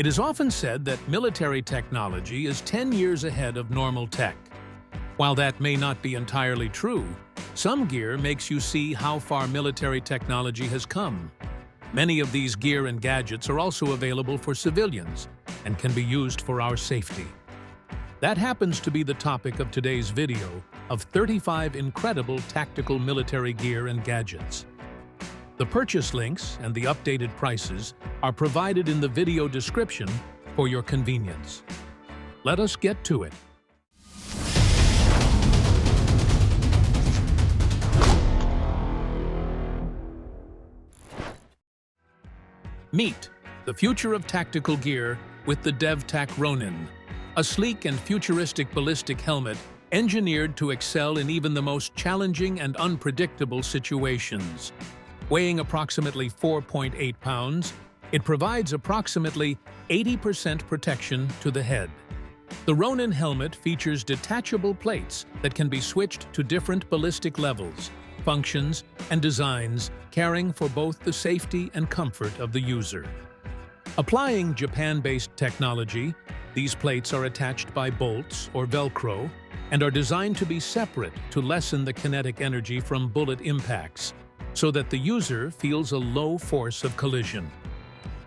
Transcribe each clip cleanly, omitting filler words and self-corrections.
It is often said that military technology is 10 years ahead of normal tech. While that may not be entirely true, some gear makes you see how far military technology has come. Many of these gear and gadgets are also available for civilians and can be used for our safety. That happens to be the topic of today's video of 35 incredible tactical military gear and gadgets. The purchase links and the updated prices are provided in the video description for your convenience. Let us get to it. Meet the future of tactical gear with the DevTac Ronin, a sleek and futuristic ballistic helmet engineered to excel in even the most challenging and unpredictable situations. Weighing approximately 4.8 pounds, it provides approximately 80% protection to the head. The Ronin helmet features detachable plates that can be switched to different ballistic levels, functions, and designs, caring for both the safety and comfort of the user. Applying Japan-based technology, these plates are attached by bolts or Velcro and are designed to be separate to lessen the kinetic energy from bullet impacts, so that the user feels a low force of collision.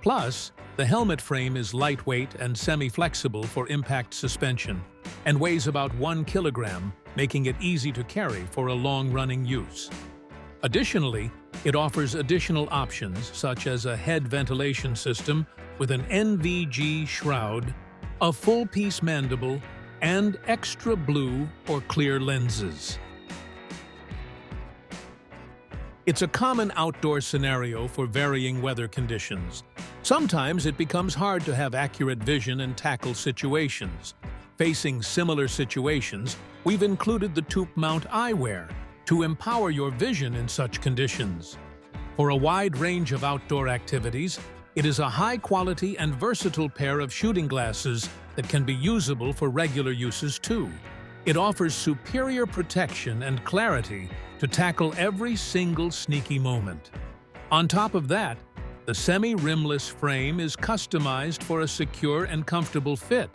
Plus, the helmet frame is lightweight and semi-flexible for impact suspension and weighs about 1 kilogram, making it easy to carry for a long-running use. Additionally, it offers additional options such as a head ventilation system with an NVG shroud, a full-piece mandible, and extra blue or clear lenses. It's a common outdoor scenario for varying weather conditions. Sometimes it becomes hard to have accurate vision and tackle situations. Facing similar situations, we've included the Tube Mount eyewear to empower your vision in such conditions. For a wide range of outdoor activities, it is a high-quality and versatile pair of shooting glasses that can be usable for regular uses too. It offers superior protection and clarity to tackle every single sneaky moment. On top of that, the semi-rimless frame is customized for a secure and comfortable fit,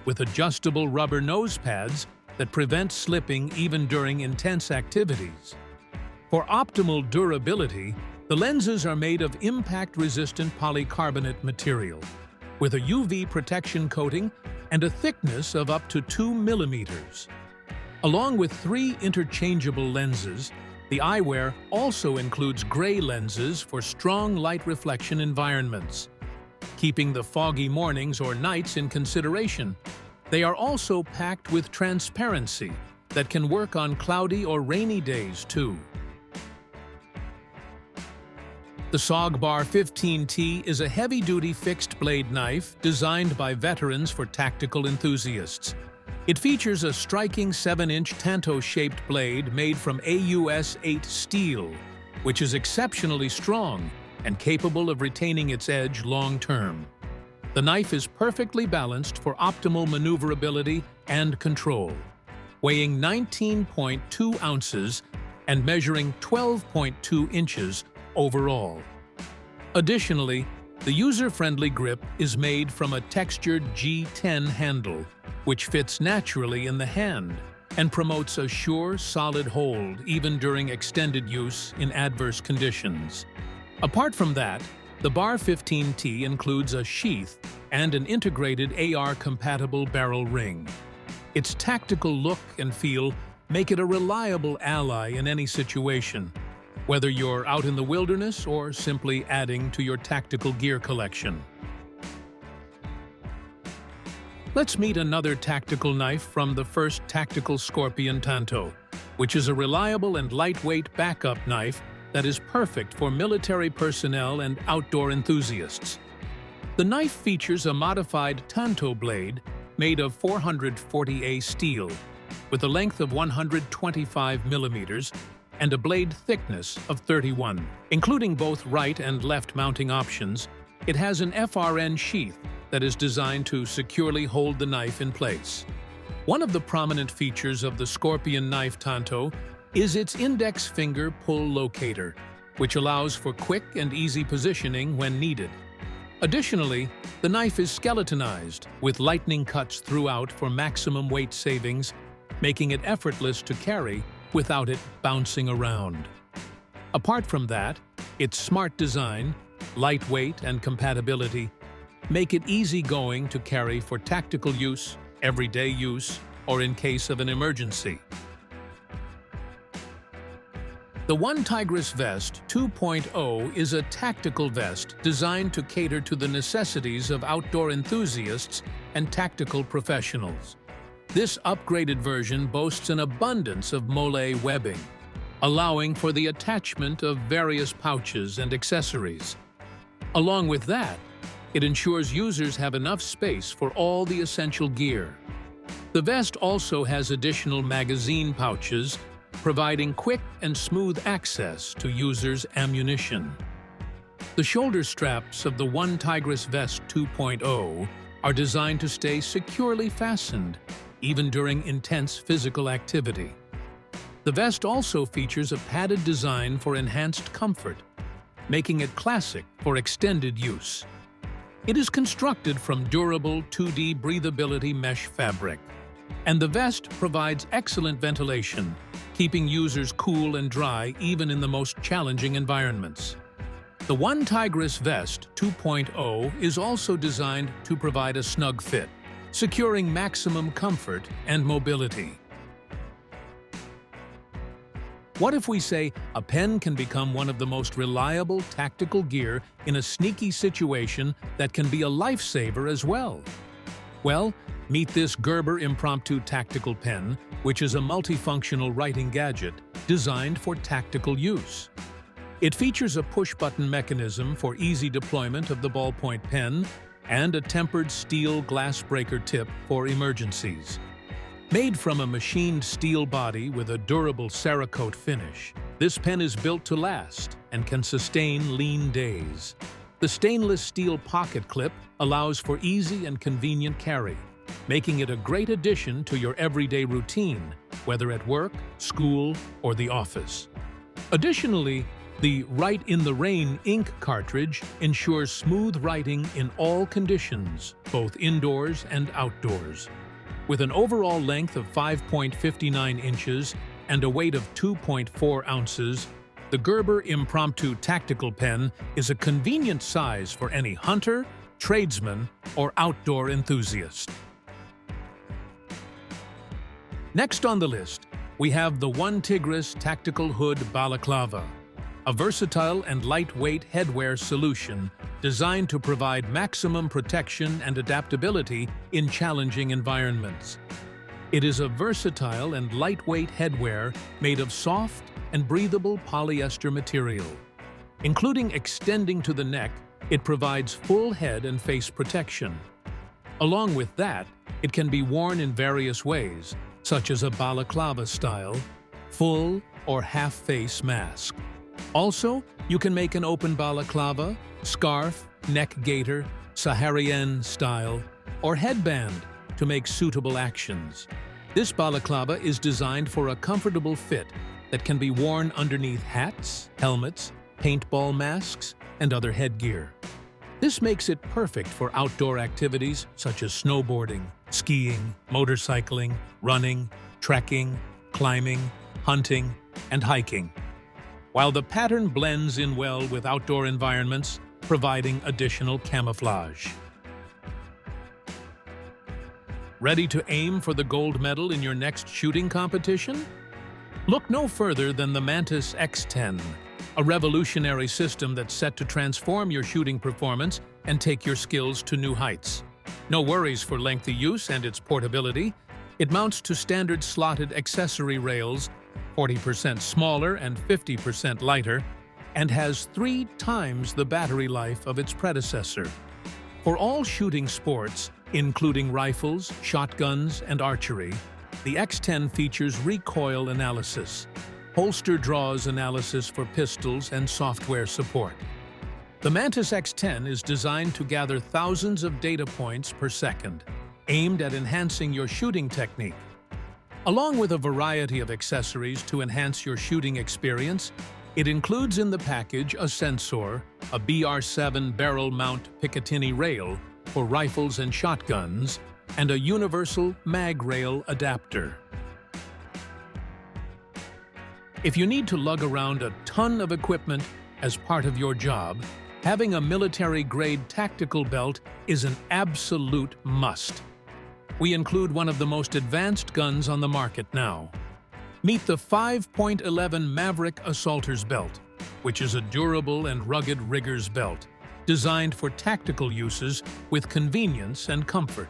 with adjustable rubber nose pads that prevent slipping even during intense activities. For optimal durability, the lenses are made of impact-resistant polycarbonate material, with a UV protection coating and a thickness of up to 2 millimeters. Along with 3 interchangeable lenses, the eyewear also includes gray lenses for strong light reflection environments, keeping the foggy mornings or nights in consideration. They are also packed with transparency that can work on cloudy or rainy days too. The SOG Bar 15T is a heavy-duty fixed-blade knife designed by veterans for tactical enthusiasts. It features a striking 7-inch tanto-shaped blade made from AUS-8 steel, which is exceptionally strong and capable of retaining its edge long-term. The knife is perfectly balanced for optimal maneuverability and control, weighing 19.2 ounces and measuring 12.2 inches overall. Additionally, the user-friendly grip is made from a textured G10 handle, which fits naturally in the hand and promotes a sure, solid hold even during extended use in adverse conditions. Apart from that, the Bar 15T includes a sheath and an integrated AR-compatible barrel ring. Its tactical look and feel make it a reliable ally in any situation, whether you're out in the wilderness or simply adding to your tactical gear collection. Let's meet another tactical knife from the first Tactical Scorpion Tanto, which is a reliable and lightweight backup knife that is perfect for military personnel and outdoor enthusiasts. The knife features a modified Tanto blade made of 440A steel, with a length of 125 millimeters and a blade thickness of 31. Including both right and left mounting options, it has an FRN sheath that is designed to securely hold the knife in place. One of the prominent features of the Scorpion Knife Tanto is its index finger pull locator, which allows for quick and easy positioning when needed. Additionally, the knife is skeletonized, with lightning cuts throughout for maximum weight savings, making it effortless to carry without it bouncing around. Apart from that, its smart design, lightweight, and compatibility make it easygoing to carry for tactical use, everyday use, or in case of an emergency. The One Tigris Vest 2.0 is a tactical vest designed to cater to the necessities of outdoor enthusiasts and tactical professionals. This upgraded version boasts an abundance of molle webbing, allowing for the attachment of various pouches and accessories. Along with that, it ensures users have enough space for all the essential gear. The vest also has additional magazine pouches, providing quick and smooth access to users' ammunition. The shoulder straps of the One Tigris Vest 2.0 are designed to stay securely fastened, even during intense physical activity. The vest also features a padded design for enhanced comfort, making it classic for extended use. It is constructed from durable 2D breathability mesh fabric, and the vest provides excellent ventilation, keeping users cool and dry even in the most challenging environments. The One Tigris Vest 2.0 is also designed to provide a snug fit, securing maximum comfort and mobility. What if we say a pen can become one of the most reliable tactical gear in a sneaky situation that can be a lifesaver as well? Well, meet this Gerber Impromptu Tactical Pen, which is a multifunctional writing gadget designed for tactical use. It features a push-button mechanism for easy deployment of the ballpoint pen and a tempered steel glass breaker tip for emergencies. Made from a machined steel body with a durable Cerakote finish, this pen is built to last and can sustain lean days. The stainless steel pocket clip allows for easy and convenient carry, making it a great addition to your everyday routine, whether at work, school, or the office. Additionally, the Write in the Rain ink cartridge ensures smooth writing in all conditions, both indoors and outdoors. With an overall length of 5.59 inches and a weight of 2.4 ounces, the Gerber Impromptu Tactical Pen is a convenient size for any hunter, tradesman, or outdoor enthusiast. Next on the list, we have the One Tigris Tactical Hood Balaclava, a versatile and lightweight headwear solution designed to provide maximum protection and adaptability in challenging environments. It is a versatile and lightweight headwear made of soft and breathable polyester material. Including extending to the neck, it provides full head and face protection. Along with that, it can be worn in various ways, such as a balaclava style, full or half-face mask. Also, you can make an open balaclava, scarf, neck gaiter, Saharian style, or headband to make suitable actions. This balaclava is designed for a comfortable fit that can be worn underneath hats, helmets, paintball masks, and other headgear. This makes it perfect for outdoor activities such as snowboarding, skiing, motorcycling, running, trekking, climbing, hunting, and hiking, while the pattern blends in well with outdoor environments, providing additional camouflage. Ready to aim for the gold medal in your next shooting competition? Look no further than the Mantis X10, a revolutionary system that's set to transform your shooting performance and take your skills to new heights. No worries for lengthy use and its portability. It mounts to standard slotted accessory rails, 40% smaller and 50% lighter, and has 3 times the battery life of its predecessor. For all shooting sports, including rifles, shotguns, and archery, the X10 features recoil analysis, holster draws analysis for pistols, and software support. The Mantis X10 is designed to gather thousands of data points per second, aimed at enhancing your shooting technique. Along with a variety of accessories to enhance your shooting experience, It includes in the package a sensor, a BR7 barrel mount Picatinny rail for rifles and shotguns, and a universal mag rail adapter. If you need to lug around a ton of equipment as part of your job, having a military-grade tactical belt is an absolute must. We include one of the most advanced guns on the market now. Meet the 5.11 Maverick Assaulter's Belt, which is a durable and rugged rigger's belt, designed for tactical uses with convenience and comfort.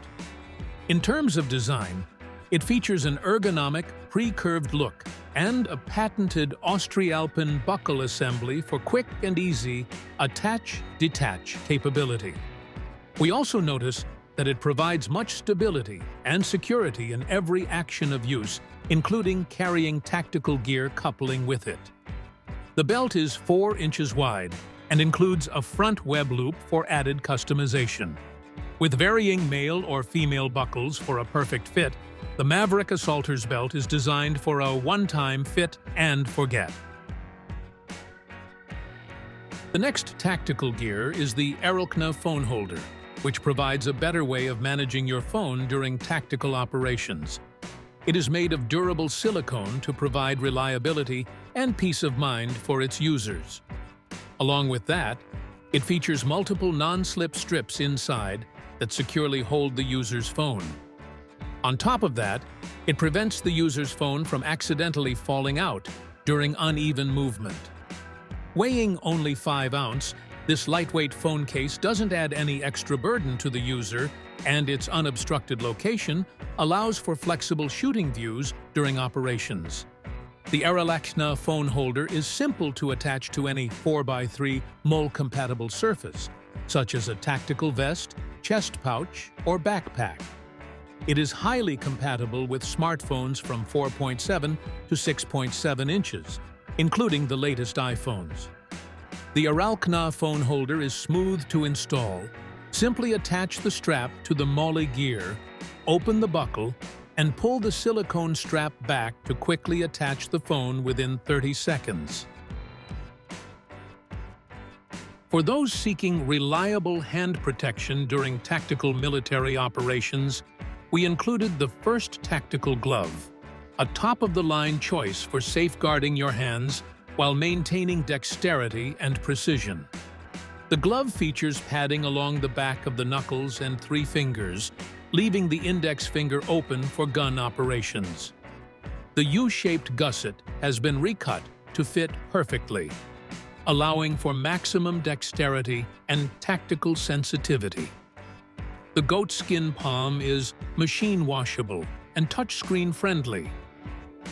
In terms of design, it features an ergonomic, pre-curved look and a patented Austria-Alpine buckle assembly for quick and easy attach-detach capability. We also notice that it provides much stability and security in every action of use, including carrying tactical gear coupling with it. The belt is 4 inches wide and includes a front web loop for added customization. With varying male or female buckles for a perfect fit, the Maverick Assaulter's Belt is designed for a one-time fit and forget. The next tactical gear is the Erlkna phone holder, which provides a better way of managing your phone during tactical operations. It is made of durable silicone to provide reliability and peace of mind for its users. Along with that, it features multiple non-slip strips inside that securely hold the user's phone. On top of that, it prevents the user's phone from accidentally falling out during uneven movement. Weighing only 5 ounces, this lightweight phone case doesn't add any extra burden to the user, and its unobstructed location allows for flexible shooting views during operations. The Erlkna phone holder is simple to attach to any 4x3 mole-compatible surface, such as a tactical vest, chest pouch, or backpack. It is highly compatible with smartphones from 4.7 to 6.7 inches, including the latest iPhones. The Erlkna phone holder is smooth to install. Simply attach the strap to the MOLLE gear, open the buckle, and pull the silicone strap back to quickly attach the phone within 30 seconds. For those seeking reliable hand protection during tactical military operations, we included the first tactical glove, a top-of-the-line choice for safeguarding your hands while maintaining dexterity and precision. The glove features padding along the back of the knuckles and 3 fingers, leaving the index finger open for gun operations. The U-shaped gusset has been recut to fit perfectly, allowing for maximum dexterity and tactical sensitivity. The goatskin palm is machine washable and touchscreen friendly,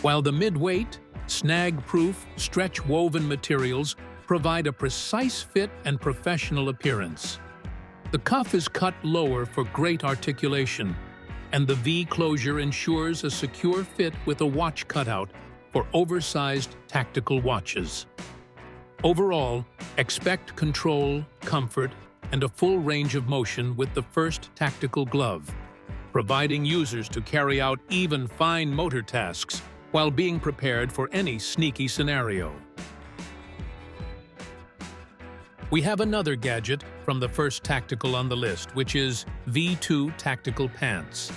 while the mid-weight, snag-proof, stretch-woven materials provide a precise fit and professional appearance. The cuff is cut lower for great articulation, and the V closure ensures a secure fit with a watch cutout for oversized tactical watches. Overall, expect control, comfort, and a full range of motion with the first tactical glove, providing users to carry out even fine motor tasks while being prepared for any sneaky scenario. We have another gadget from the first tactical on the list, which is V2 Tactical Pants.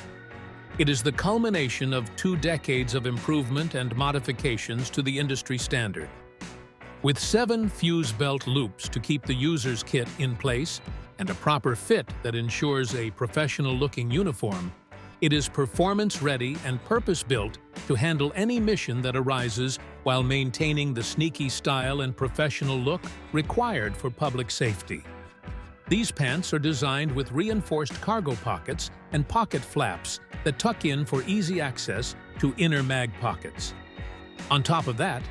It is the culmination of 2 decades of improvement and modifications to the industry standard. With 7 fuse belt loops to keep the user's kit in place and a proper fit that ensures a professional-looking uniform, it is performance-ready and purpose-built to handle any mission that arises while maintaining the sneaky style and professional look required for public safety. These pants are designed with reinforced cargo pockets and pocket flaps that tuck in for easy access to inner mag pockets. On top of that,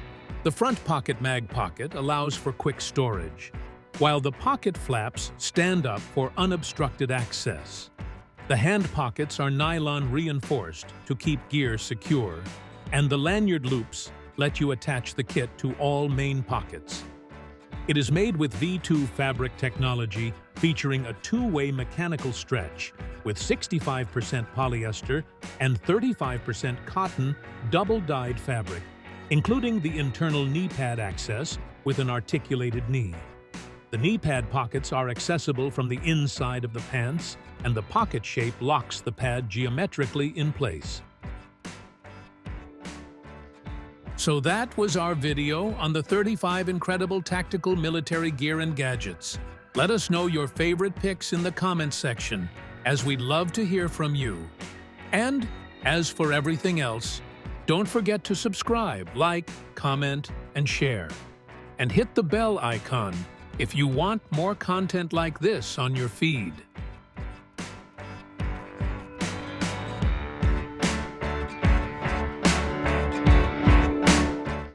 the front pocket mag pocket allows for quick storage, while the pocket flaps stand up for unobstructed access. The hand pockets are nylon reinforced to keep gear secure, and the lanyard loops let you attach the kit to all main pockets. It is made with V2 fabric technology featuring a 2-way mechanical stretch with 65% polyester and 35% cotton double-dyed fabric, including the internal knee pad access with an articulated knee. The knee pad pockets are accessible from the inside of the pants, and the pocket shape locks the pad geometrically in place. So that was our video on the 35 incredible tactical military gear and gadgets. Let us know your favorite picks in the comments section, as we'd love to hear from you. And, as for everything else, don't forget to subscribe, like, comment, and share. And hit the bell icon if you want more content like this on your feed.